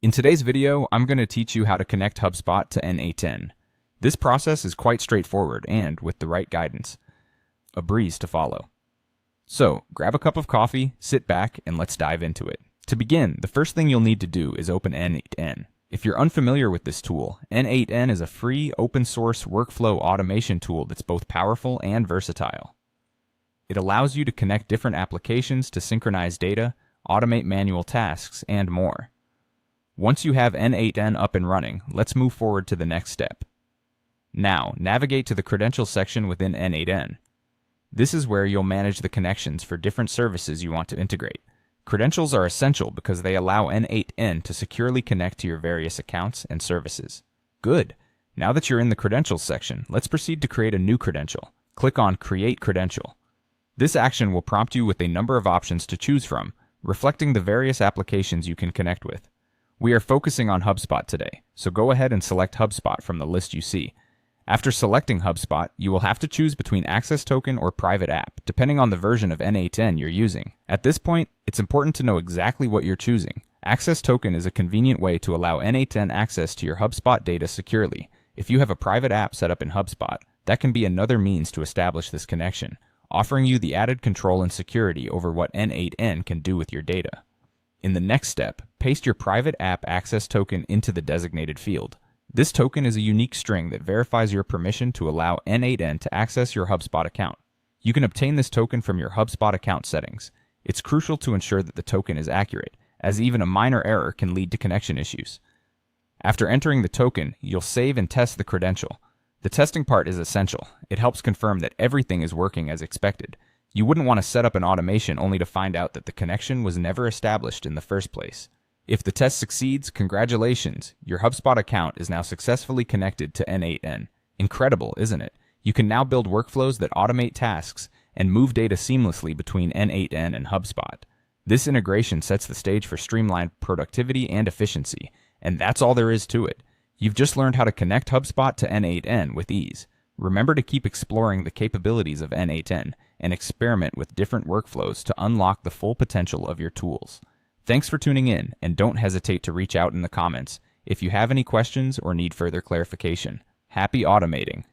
In today's video, I'm going to teach you how to connect HubSpot to n8n. This process is quite straightforward and, with the right guidance, a breeze to follow. So, grab a cup of coffee, sit back, and let's dive into it. To begin, the first thing you'll need to do is open n8n. If you're unfamiliar with this tool, n8n is a free, open-source workflow automation tool that's both powerful and versatile. It allows you to connect different applications to synchronize data, automate manual tasks, and more. Once you have n8n up and running, let's move forward to the next step. Now, navigate to the Credentials section within n8n. This is where you'll manage the connections for different services you want to integrate. Credentials are essential because they allow n8n to securely connect to your various accounts and services. Good! Now that you're in the Credentials section, let's proceed to create a new credential. Click on Create Credential. This action will prompt you with a number of options to choose from, reflecting the various applications you can connect with. We are focusing on HubSpot today, so go ahead and select HubSpot from the list you see. After selecting HubSpot, you will have to choose between Access Token or Private App, depending on the version of n8n you're using. At this point, it's important to know exactly what you're choosing. Access Token is a convenient way to allow n8n access to your HubSpot data securely. If you have a private app set up in HubSpot, that can be another means to establish this connection, offering you the added control and security over what n8n can do with your data. In the next step, paste your private app access token into the designated field. This token is a unique string that verifies your permission to allow n8n to access your HubSpot account. You can obtain this token from your HubSpot account settings. It's crucial to ensure that the token is accurate, as even a minor error can lead to connection issues. After entering the token, you'll save and test the credential. The testing part is essential. It helps confirm that everything is working as expected. You wouldn't want to set up an automation only to find out that the connection was never established in the first place. If the test succeeds, congratulations! Your HubSpot account is now successfully connected to n8n. Incredible, isn't it? You can now build workflows that automate tasks and move data seamlessly between n8n and HubSpot. This integration sets the stage for streamlined productivity and efficiency, and that's all there is to it. You've just learned how to connect HubSpot to n8n with ease. Remember to keep exploring the capabilities of n8n and experiment with different workflows to unlock the full potential of your tools. Thanks for tuning in, and don't hesitate to reach out in the comments if you have any questions or need further clarification. Happy automating!